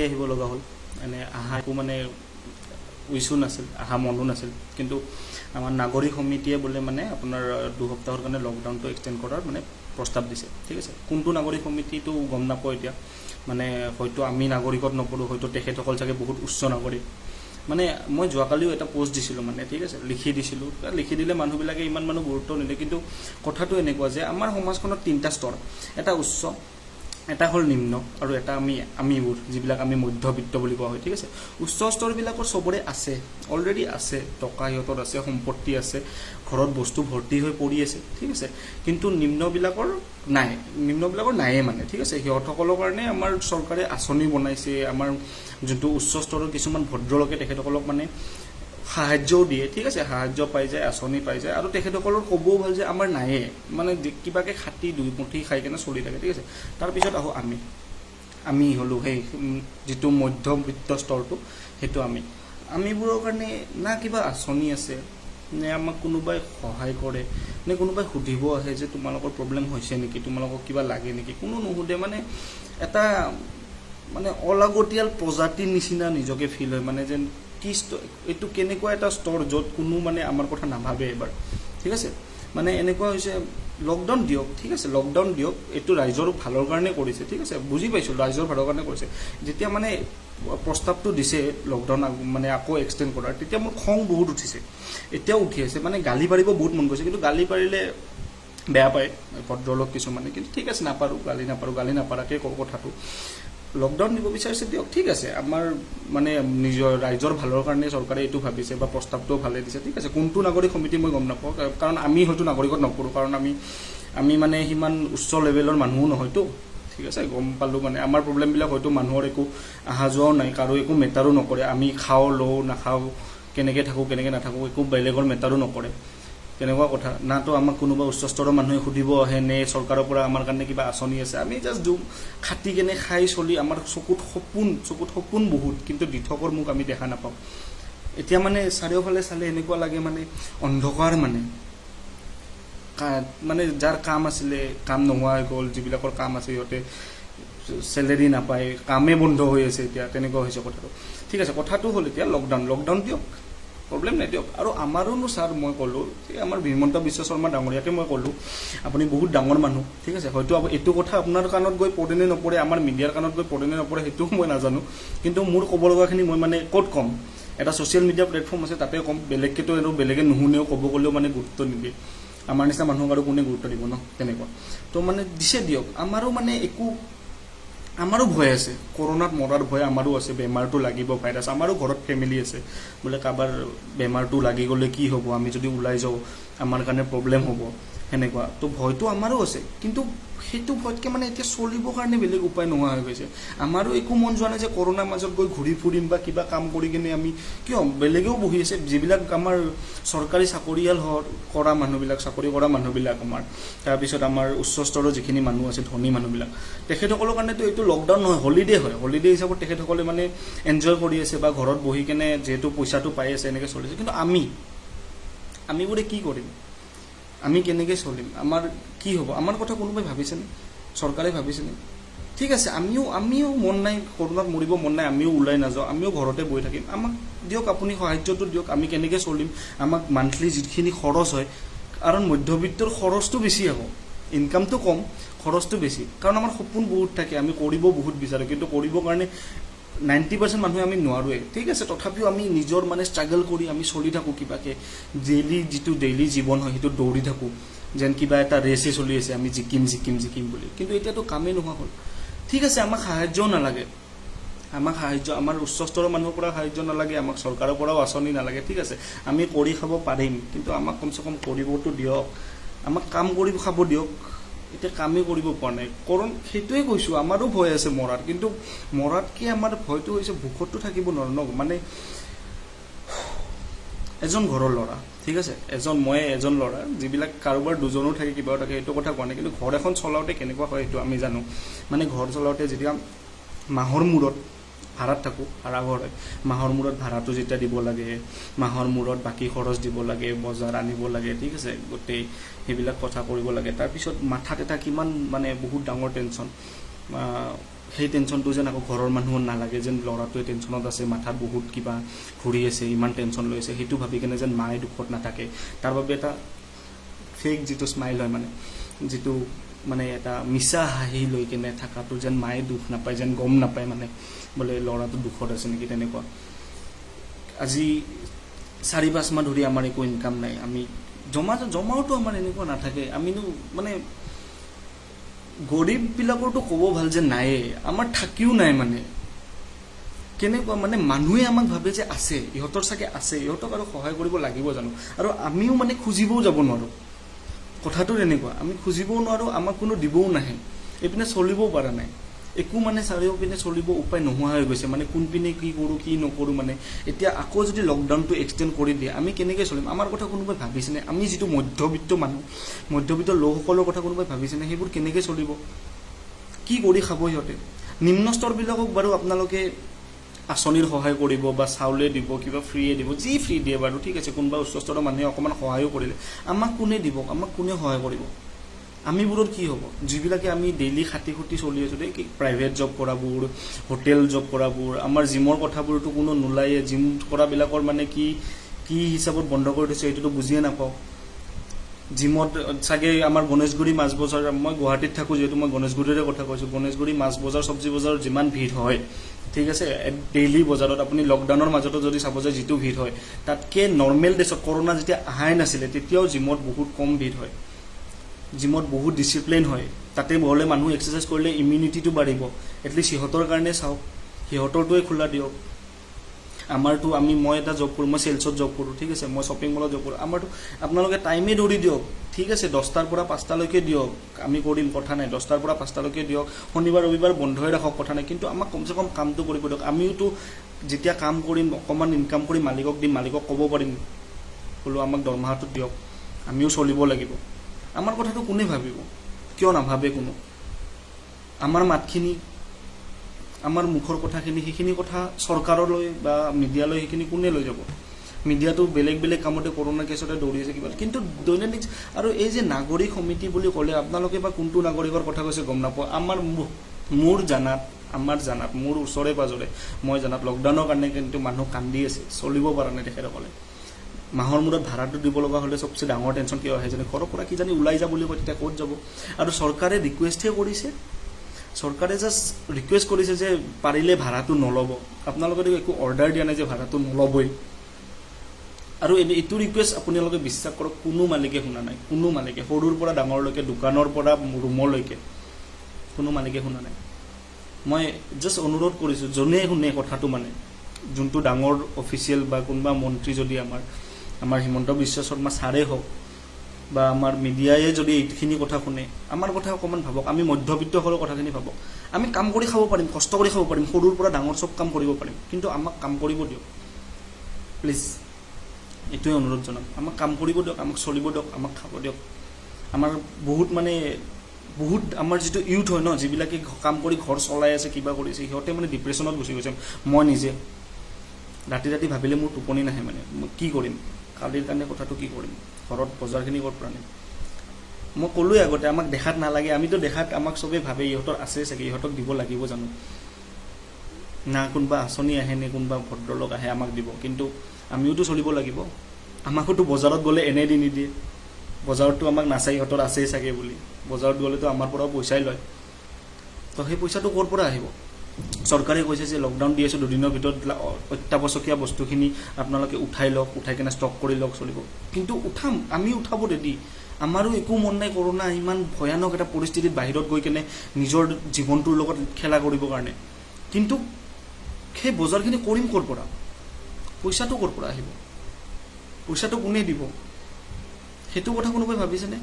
আহিব লগা হ'ল এনে আহা একো মানে উইচো নাছিল আহা মনো নাছিল কিন্তু আমাৰ নাগৰিক সমিতিয়ে বোলে মানে আপোনাৰ 2 সপ্তাহৰ কাৰণে লকডাউনটো এক্সটেণ্ড কৰাৰ মানে প্ৰস্তাৱ দিছে ঠিক আছে কোনটো নাগৰিক সমিতিটো গম নাপাওঁ এতিয়া মানে হয়তো আমি নাগৰিকত নপৰোঁ হয়তো তেখেতসকল চাগে বহুত উচ্চ নাগৰিক মানে মই যোৱাকালিও এটা পোষ্ট দিছিলোঁ মানে ঠিক আছে লিখি দিছিলোঁ লিখি দিলে মানুহবিলাকে ইমান মানুহ গুৰুত্ব নিদিয়ে কিন্তু কথাটো এনেকুৱা যে আমাৰ সমাজখনত 3টা স্তৰ এটা উচ্চ এটা হ'ল নিম্ন আৰু এটা আমিবোৰ যিবিলাক আমি মধ্যবিত্ত বুলি কোৱা হয় ঠিক আছে উচ্চ স্তৰবিলাকৰ চবৰে আছে অলৰেডি আছে টকা সিহঁতৰ আছে সম্পত্তি আছে ঘৰত বস্তু ভৰ্তি হৈ পৰি আছে ঠিক আছে কিন্তু নিম্নবিলাকৰ নাইয়ে মানে ঠিক আছে সিহঁতসকলৰ কাৰণে আমাৰ চৰকাৰে আঁচনি বনাইছে আমাৰ যোনটো উচ্চ স্তৰৰ কিছুমান ভদ্ৰলোকে তেখেতসকলক মানে সাহায্যও দিয়ে ঠিক আছে সাহায্য পাই যায় আঁচনি পাই যায় আৰু তেখেতসকলৰ ক'বও ভাল যে আমাৰ নাইয়ে মানে কিবাকে খাটি 2 মুঠি খাই কেনে চলি থাকে ঠিক আছে তাৰপিছত আহোঁ আমি হ'লোঁ সেই যিটো মধ্যবিত্ত স্তৰটো সেইটো আমিবোৰৰ কাৰণে না কিবা আঁচনি আছে নে আমাক কোনোবাই সহায় কৰে নে কোনোবাই সুধিব আহে যে তোমালোকৰ প্ৰব্লেম হৈছে নেকি তোমালোকক কিবা লাগে নেকি কোনো নুসুধে মানে এটা মানে অলাগতিয়াল প্ৰজাতিৰ নিচিনা নিজকে ফিল হয় মানে যেন কি এইটো কেনেকুৱা এটা স্তৰ য'ত কোনো মানে আমাৰ কথা নাভাবে এবাৰ ঠিক আছে মানে এনেকুৱা হৈছে লকডাউন দিয়ক ঠিক আছে লকডাউন দিয়ক এইটো ৰাইজৰ ভালৰ কাৰণে কৰিছে ঠিক আছে বুজি পাইছোঁ ৰাইজৰ ভালৰ কাৰণে কৰিছে যেতিয়া মানে প্ৰস্তাৱটো দিছে লকডাউন মানে আকৌ এক্সটেণ্ড কৰাৰ তেতিয়া মোৰ খং বহুত উঠিছে এতিয়াও উঠি আছে মানে গালি পাৰিব বহুত মন গৈছে কিন্তু গালি পাৰিলে বেয়া পায় ভদ্ৰলোক কিছুমানে কিন্তু ঠিক আছে গালি নাপাৰাকৈ কওঁ কথাটো লকডাউন দিব বিচাৰিছে দিয়ক ঠিক আছে আমাৰ মানে নিজৰ ৰাইজৰ ভালৰ কাৰণে চৰকাৰে এইটো ভাবিছে বা প্ৰস্তাৱটোও ভালে দিছে ঠিক আছে কোনটো নাগৰিক সমিতি মই গম নাপাওঁ কাৰণ আমি হয়তো নাগৰিকত নপৰোঁ কাৰণ আমি মানে সিমান উচ্চ লেভেলৰ মানুহো নহয়তো ঠিক আছে গম পালোঁ মানে আমাৰ প্ৰব্লেমবিলাক হয়তো মানুহৰ একো অহা যোৱাও নাই কাৰো একো মেটাৰো নকৰে আমি খাওঁ লওঁ নাখাওঁ কেনেকৈ থাকোঁ কেনেকৈ নাথাকোঁ একো বেলেগৰ মেটাৰো নকৰে তেনেকুৱা কথা নাতো আমাক কোনোবা উচ্চ স্তৰৰ মানুহে সুধিব আহে নে চৰকাৰৰ পৰা আমাৰ কাৰণে কিবা আঁচনি আছে আমি জাষ্ট খাটি কেনে খাই চলি আমাৰ চকুত সপোন বহুত কিন্তু দিঠকৰ মুখ আমি দেখা নাপাওঁ এতিয়া মানে চাৰিওফালে চালে এনেকুৱা লাগে মানে অন্ধকাৰ মানে যাৰ কাম আছিলে কাম নোহোৱা হৈ গ'ল যিবিলাকৰ কাম আছে সিহঁতে চেলেৰি নাপায় কামেই বন্ধ হৈ আছে এতিয়া তেনেকুৱা হৈছে কথাটো ঠিক আছে কথাটো হ'ল এতিয়া লকডাউন দিয়ক প্ৰব্লেম নাই দিয়ক আৰু আমাৰোনো ছাৰ মই ক'লোঁ আমাৰ হিমন্ত বিশ্ব শৰ্মা ডাঙৰীয়াকে মই ক'লোঁ আপুনি বহুত ডাঙৰ মানুহ ঠিক আছে হয়তো এইটো কথা আপোনাৰ কাণত গৈ পৰে নে নপৰে আমাৰ মিডিয়াৰ কাণত গৈ পৰে নে নপৰে সেইটোও মই নাজানো কিন্তু মোৰ ক'ব লগাখিনি মই মানে ক'ত ক'ম এটা ছ'চিয়েল মিডিয়া প্লেটফৰ্ম আছে তাতে ক'ম বেলেগকেতো আৰু বেলেগে নুশুনেও ক'ব গ'লেও মানে গুৰুত্ব নিদিয়ে আমাৰ নিচিনা মানুহক আৰু কোনে গুৰুত্ব দিব ন তেনেকুৱা তো মানে দিছে দিয়ক আমাৰো ভয় আছে কৰোণাত মৰাৰ ভয় আমাৰো আছে বেমাৰটো লাগিব ভাইৰাছ আমাৰো ঘৰত ফেমিলি আছে বোলে কাৰোবাৰ বেমাৰটো লাগি গ'লে কি হ'ব আমি যদি ওলাই যাওঁ আমাৰ কাৰণে প্ৰব্লেম হ'ব সেনেকুৱা তো ভয়টো আমাৰো আছে কিন্তু সেইটো ভয়তকৈ মানে এতিয়া চলিবৰ কাৰণে বেলেগ উপায় নোহোৱা হৈ গৈছে আমাৰো একো মন যোৱা নাই যে কৰোণাৰ মাজত গৈ ঘূৰি ফুৰিম বা কিবা কাম কৰি কিনে আমি কিয় বেলেগেও বহি আছে যিবিলাক আমাৰ চৰকাৰী চাকৰিয়াল কৰা মানুহবিলাক আমাৰ তাৰপিছত আমাৰ উচ্চ স্তৰৰ যিখিনি মানুহ আছে ধনী মানুহবিলাক তেখেতসকলৰ কাৰণেতো এইটো লকডাউন নহয় হলিডে হিচাপত তেখেতসকলে মানে এনজয় কৰি আছে বা ঘৰত বহি কেনে যিহেতু পইচাটো পাই আছে এনেকৈ চলিছে কিন্তু আমিবোৰে কি কৰিম আমি কেনেকৈ চলিম আমাৰ কি হ'ব আমাৰ কথা কোনোবাই ভাবিছেনে চৰকাৰে ভাবিছেনে ঠিক আছে আমিও মন নাই কৰোণাত মৰিব মন নাই আমিও ওলাই নাযাওঁ আমিও ঘৰতে বহি থাকিম আমাক দিয়ক আপুনি সাহায্যটো দিয়ক আমি কেনেকৈ চলিম আমাক মান্থলি যিখিনি খৰচ হয় কাৰণ মধ্যবিত্তৰ খৰচটো বেছি হ'ব ইনকামটো কম খৰচটো বেছি কাৰণ আমাৰ সপোন বহুত থাকে আমি কৰিব বহুত বিচাৰোঁ কিন্তু কৰিবৰ কাৰণে 90% মানুহে আমি নোৱাৰোৱে ঠিক আছে তথাপিও আমি নিজৰ মানে ষ্ট্ৰাগল কৰি আমি চলি থাকোঁ কিবাকৈ যিটো ডেইলি জীৱন হয় সেইটো দৌৰি থাকোঁ যেন কিবা এটা ৰেচে চলি আছে আমি জিকিম বুলি কিন্তু এতিয়াতো কামেই নোহোৱা হ'ল ঠিক আছে আমাক সাহায্যও নালাগে আমাৰ উচ্চ স্তৰৰ মানুহৰ পৰা সাহায্য নালাগে আমাক চৰকাৰৰ পৰাও আঁচনি নালাগে ঠিক আছে আমি কৰি খাব পাৰিম কিন্তু আমাক কমচে কম কৰিবতো দিয়ক আমাক কাম কৰি খাব দিয়ক এতিয়া কামেই কৰিব পৰা নাই কাৰণ সেইটোৱে কৈছোঁ আমাৰো ভয় আছে মৰাৰ কিন্তু মৰাতকৈ আমাৰ ভয়টো হৈছে ভোকতটো থাকিব নোৱাৰো ন মানে এজন ঘৰৰ ল'ৰা ঠিক আছে মই এজন ল'ৰা যিবিলাক কাৰোবাৰ দুজনো থাকে কিবাও থাকে সেইটো কথা কোৱা নাই কিন্তু ঘৰ এখন চলাওঁতে কেনেকুৱা হয় সেইটো আমি জানো মানে ঘৰ চলাওঁতে যেতিয়া মাহৰ মূৰত ভাড়াত থাকোঁ ভাড়া ঘৰ হয় মাহৰ মূৰত ভাড়াটো যেতিয়া দিব লাগে মাহৰ মূৰত বাকী খৰচ দিব লাগে বজাৰ আনিব লাগে ঠিক আছে গোটেই সেইবিলাক কথা কৰিব লাগে তাৰপিছত মাথাত এটা কিমান মানে বহুত ডাঙৰ টেনশ্যন সেই টেনশ্যনটো যেন আকৌ ঘৰৰ মানুহৰ নালাগে, যেন ল'ৰাটোৱে টেনশ্যনত আছে, মাথাত বহুত কিবা ঘূৰি আছে, ইমান টেনশ্যন লৈ আছে, সেইটো ভাবি কেনে যেন মায়ে দুখত নাথাকে। তাৰ বাবে এটা ফেক যিটো স্মাইল হয় মানে, যিটো মানে এটা মিছা হাঁহি লৈ কেনে থকাটো, যেন মায়ে দুখ নাপায়, যেন গম নাপায় মানে বোলে ল'ৰাটো দুখত আছে নেকি, তেনেকুৱা। আজি 4-5 মাহ ধৰি আমাৰ একো ইনকাম নাই, আমি জমাওতো আমাৰ এনেকুৱা নাথাকে। আমিনো মানে গৰীববিলাকৰতো ক'ব ভাল যে নায়ে, আমাৰ থাকিও নাই মানে কেনেকুৱা মানে মানুহে আমাক ভাবে যে আছে, ইহঁতৰ চাগে আছে, ইহঁতক আৰু সহায় কৰিব লাগিব জানো, আৰু আমিও মানে খুজিবও যাব নোৱাৰোঁ। কথাটো তেনেকুৱা, আমি খুজিবও নোৱাৰোঁ, আমাক কোনো দিবও নাহে, এইপিনে চলিবও পৰা নাই, একো মানে চাৰিওপিনে চলিব উপায় নোহোৱা হৈ গৈছে মানে, কোনপিনে কি কৰোঁ কি নকৰোঁ মানে। এতিয়া আকৌ যদি লকডাউনটো এক্সটেণ্ড কৰি দিয়ে আমি কেনেকৈ চলিম? আমাৰ কথা কোনোবাই ভাবিছেনে? আমি যিটো মধ্যবিত্ত মানুহ, মধ্যবিত্ত লোকসকলৰ কথা কোনোবাই ভাবিছেনে? সেইবোৰ কেনেকৈ চলিব, কি কৰি খাব সিহঁতে? নিম্ন স্তৰবিলাকক বাৰু আপোনালোকে আঁচনিৰ সহায় কৰিব বা চাউলে দিব, কিবা ফ্ৰীয়ে দিব, যি ফ্ৰী দিয়ে বাৰু ঠিক আছে, কোনোবা উচ্চ স্তৰৰ মানুহে অকণমান সহায়ো কৰিলে, আমাক কোনে দিব? আমাক কোনে সহায় কৰিব? আমিবোৰৰ কি হ'ব? যিবিলাকে আমি ডেইলি খাটি চলি আছোঁ দেই, প্ৰাইভেট জব কৰাবোৰ, হোটেল জব কৰাবোৰ, আমাৰ জিমৰ কথাবোৰতো কোনো নোলায়ে, জিম কৰাবিলাকৰ মানে কি হিচাপত বন্ধ কৰি থৈছে এইটোতো বুজিয়ে নাপাওঁ। জিমত চাগে আমাৰ গণেশগুৰি মাছ বজাৰ, মই গুৱাহাটীত থাকোঁ যিহেতু মই গণেশগুৰিৰে কথা কৈছোঁ, গণেশগুৰি মাছ বজাৰ, চব্জি বজাৰত যিমান ভিৰ হয় ঠিক আছে, ডেইলি বজাৰত আপুনি লকডাউনৰ মাজতো যদি চাব যায় যিটো ভিৰ হয়, তাতকৈ নৰ্মেল ডেছত কৰোণা যেতিয়া অহাই নাছিলে তেতিয়াও জিমত বহুত কম ভিৰ হয়, জিমত বহুত ডিচিপ্লিন হয়, তাতে বহলে মানুহ এক্সাৰচাইজ কৰিলে ইমিউনিটিটো বাঢ়িব। এটলিষ্ট সিহঁতৰ কাৰণে চাওক, সিহঁতৰটোৱে খোলা দিয়ক। আমাৰতো মই এটা জব কৰোঁ, মই চেলছত জব কৰোঁ ঠিক আছে, মই শ্বপিং মলত জব কৰোঁ, আমাৰতো আপোনালোকে টাইমে ধৰি দিয়ক ঠিক আছে, 10টাৰ পৰা 5টালৈকে দিয়ক, আমি কৰিম কথা নাই, 10টাৰ পৰা 5টালৈকে দিয়ক, শনিবাৰ ৰবিবাৰ বন্ধই ৰাখক কথা নাই, কিন্তু আমাক কমচে কম কামটো কৰিব দিয়ক। আমিওতো যেতিয়া কাম কৰিম, অকণমান ইনকাম কৰি মালিকক দিম, মালিকক ক'ব পাৰিম বোলো আমাক দৰমহাটো দিয়ক, আমিও চলিব লাগিব। আমাৰ কথাটো কোনে ভাবিব? কিয় নাভাবে কোনো? আমাৰ মাতখিনি, আমাৰ মুখৰ কথাখিনি, সেইখিনি কথা চৰকাৰলৈ বা মিডিয়ালৈ সেইখিনি কোনে লৈ যাব? মিডিয়াটো বেলেগ কামতে, কৰোণা কেছতে দৌৰি আছে কিবা, কিন্তু দৈনন্দিন আৰু এই যে নাগৰিক সমিতি বুলি ক'লে আপোনালোকে বা কোনটো নাগৰিকৰ কথা কৈছে গম নাপাওঁ। মোৰ জানাত, মোৰ ওচৰে পাজৰে মই জানাত লকডাউনৰ কাৰণে কিন্তু মানুহ কান্দি আছে, চলিব পৰা নাই তেখেতসকলে। মাহৰ মূৰত ভাড়াটো দিব লগা হ'লে চবচে ডাঙৰ টেনশ্যন কিয় আহে জানে? ঘৰৰ পৰা কিজানি ওলাই যাব বুলি কয়, তেতিয়া ক'ত যাব? আৰু চৰকাৰে ৰিকুৱেষ্টহে কৰিছে, চৰকাৰে জাষ্ট ৰিকুৱেষ্ট কৰিছে যে পাৰিলে ভাড়াটো নল'ব। আপোনালোকেতো একো অৰ্ডাৰ দিয়া নাই যে ভাড়াটো নল'বই। আৰু এইটো ৰিকুৱেষ্ট আপোনালোকে বিশ্বাস কৰক, কোনো মালিকে শুনা নাই, কোনো মালিকে, সৰুৰ পৰা ডাঙৰলৈকে, দোকানৰ পৰা ৰুমলৈকে কোনো মালিকে শুনা নাই। মই জাষ্ট অনুৰোধ কৰিছোঁ, যোনে শুনে কথাটো মানে, যোনটো ডাঙৰ অফিচিয়েল বা কোনোবা মন্ত্ৰী যদি আমাৰ হিমন্ত বিশ্ব শৰ্মা ছাৰে হওক বা আমাৰ মিডিয়াই যদি এইখিনি কথা শুনে, আমাৰ কথা অকণমান ভাবক, আমি মধ্যবিত্তসকলৰ কথাখিনি ভাবক। আমি কাম কৰি খাব পাৰিম, কষ্ট কৰি খাব পাৰিম, সৰুৰ পৰা ডাঙৰ চব কাম কৰিব পাৰিম, কিন্তু আমাক কাম কৰিব দিয়ক প্লিজ, এইটোৱে অনুৰোধ জনাম। আমাক কাম কৰিব দিয়ক, আমাক চলিব দিয়ক, আমাক খাব দিয়ক। আমাৰ বহুত আমাৰ যিটো ইউথ হয় ন, যিবিলাকে কাম কৰি ঘৰ চলাই আছে, কিবা কৰিছে, সিহঁতে মানে ডিপ্ৰেশ্যনত গুচি গৈছে। মই নিজে ৰাতি ভাবিলে মোৰ টোপনি নাহে মানে, মই কি কৰিম কালিৰ কাৰণে, কথাটো কি কৰিম, ঘৰত বজাৰখিনি ক'ৰ পৰা নিম। মই ক'লোৱে আগতে, আমাক দেখাত নালাগে, আমিতো দেখাত আমাক চবেই ভাবে ইহঁতৰ আছে চাগে, ইহঁতক দিব লাগিব জানো, না কোনোবা আঁচনি আহে নে কোনোবা ভদ্ৰলোক আহে আমাক দিব, কিন্তু আমিওতো চলিব লাগিব। আমাকোতো বজাৰত গ'লে এনে দি নিদিয়ে, বজাৰততো আমাক নাচাই ইহঁতৰ আছেই চাগে বুলি, বজাৰত গ'লেতো আমাৰ পৰাও পইচাই লয়। তো সেই পইচাটো ক'ৰ পৰা আহিব? চৰকাৰে কৈছে যে লকডাউন দি আছোঁ, 2 দিনৰ ভিতৰত অত্যাৱশ্যকীয় বস্তুখিনি আপোনালোকে উঠাই লওক, উঠাই কিনে ষ্টক কৰি লওক, চলিব। কিন্তু আমি উঠাব ৰেডি, আমাৰো একো মন নাই কৰোণা ইমান ভয়ানক এটা পৰিস্থিতিত বাহিৰত গৈ কেনে নিজৰ জীৱনটোৰ লগত খেলা কৰিবৰ কাৰণে, কিন্তু সেই বজাৰখিনি কৰিম ক'ৰ পৰা? পইচাটো ক'ৰ পৰা আহিব? পইচাটো কোনে দিব? সেইটো কথা কোনোবাই ভাবিছেনে?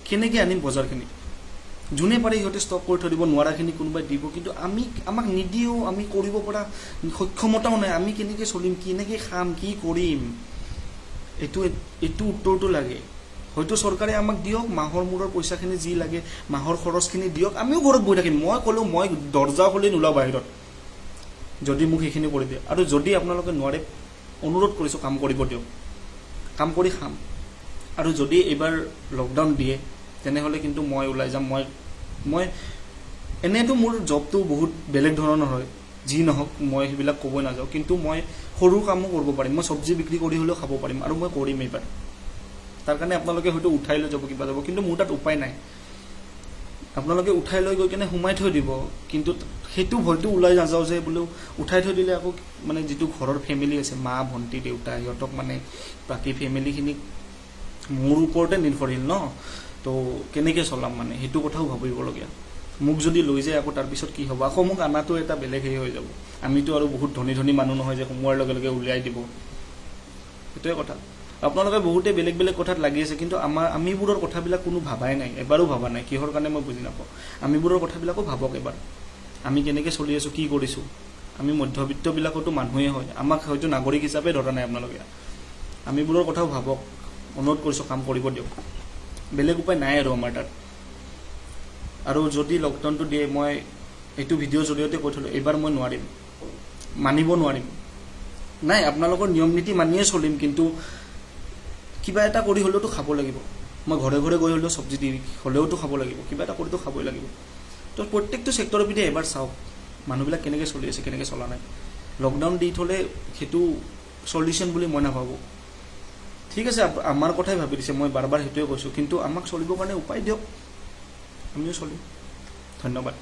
কেনেকৈ আনিম বজাৰখিনি? যোনে পাৰে সিহঁতে ষ্টক কৰি থৈ দিব, নোৱাৰাখিনি কোনোবাই দিব, কিন্তু আমাক নিদিয়েও, আমি কৰিব পৰা সক্ষমতাও নাই। আমি কেনেকৈ চলিম, কেনেকৈ খাম, কি কৰিম? এইটো উত্তৰটো লাগে। হয়তো চৰকাৰে আমাক দিয়ক, মাহৰ মূৰৰ পইচাখিনি যি লাগে, মাহৰ খৰচখিনি দিয়ক, আমিও ঘৰত বহি থাকিম। মই ক'লোঁ, মই দৰ্জা খুলি নোলাওঁ বাহিৰত যদি মোক সেইখিনি কৰি দিয়ে। আৰু যদি আপোনালোকে নোৱাৰে, অনুৰোধ কৰিছোঁ, কাম কৰিব দিয়ক, কাম কৰি খাম। আৰু যদি এইবাৰ লকডাউন দিয়ে তেনেহ'লে কিন্তু মই ওলাই যাম। মই এনেইতো মোৰ জবটো বহুত বেলেগ ধৰণৰ হয়, যি নহওক মই সেইবিলাক ক'বই নাযাওঁ, কিন্তু মই সৰু কামো কৰিব পাৰিম, মই চব্জি বিক্ৰী কৰি হ'লেও খাব পাৰিম, আৰু মই কৰিম এইবাৰ। তাৰ কাৰণে আপোনালোকে হয়তো উঠাই লৈ যাব, কিবা যাব, কিন্তু মোৰ তাত উপায় নাই। আপোনালোকে উঠাই লৈ গৈ কিনে সোমাই থৈ দিব, কিন্তু সেইটো ভয়টো ওলাই নাযাওঁ যে বোলো উঠাই থৈ দিলে আকৌ মানে যিটো ঘৰৰ ফেমিলি আছে, মা ভণ্টি দেউতা, সিহঁতক মানে বাকী ফেমিলিখিনিক মোৰ ওপৰতে নিৰ্ভৰশীল ন, তো কেনেকৈ চলাম মানে, সেইটো কথাও ভাবিবলগীয়া। মোক যদি লৈ যায় আকৌ তাৰপিছত কি হ'ব, আকৌ মোক আনাটো এটা বেলেগ হেৰি হৈ যাব। আমিতো আৰু বহুত ধনী ধনী মানুহ নহয় যে সোমোৱাৰ লগে লগে উলিয়াই দিব, সেইটোৱে কথা। আপোনালোকে বহুতে বেলেগ বেলেগ কথাত লাগি আছে, কিন্তু আমিবোৰৰ কথাবিলাক কোনো ভাবাই নাই, এবাৰো ভাবা নাই। কিহৰ কাৰণে মই বুজি নাপাওঁ। আমিবোৰৰ কথাবিলাকো ভাবক এবাৰ, আমি কেনেকৈ চলি আছোঁ, কি কৰিছোঁ। আমি মধ্যবিত্তবিলাকতো মানুহেই হয়, আমাক হয়তো নাগৰিক হিচাপে ধৰা নাই আপোনালোকে। আমিবোৰৰ কথাও ভাবক, অনুৰোধ কৰিছোঁ, কাম কৰিব দিয়ক। বেলেগ উপায় নাই আৰু আমাৰ তাত। আৰু যদি লকডাউনটো দিয়ে, মই এইটো ভিডিঅ'ৰ জৰিয়তে কৈ থলোঁ, এইবাৰ মই নোৱাৰিম, মানিব নোৱাৰিম। নাই, আপোনালোকৰ নিয়ম নীতি মানিয়ে চলিম, কিন্তু কিবা এটা কৰি হ'লেওতো খাব লাগিব। মই ঘৰে ঘৰে গৈ হ'লেও চব্জি দি হ'লেওতো খাব লাগিব, কিবা এটা কৰিতো খাবই লাগিব। তো প্ৰত্যেকটো ছেক্টৰৰ পিনে এবাৰ চাওক, মানুহবিলাক কেনেকৈ চলি আছে, কেনেকৈ চলা নাই। লকডাউন দি থ'লে সেইটো চলিউশ্যন বুলি মই নাভাবোঁ। ঠিক আছে, আমাৰ কথাই ভাবি দিছে, মই বাৰ বাৰ সেইটোৱে কৈছোঁ, কিন্তু আমাক চলিবৰ কাৰণে উপায় দিয়ক, আমিও চলিম। ধন্যবাদ।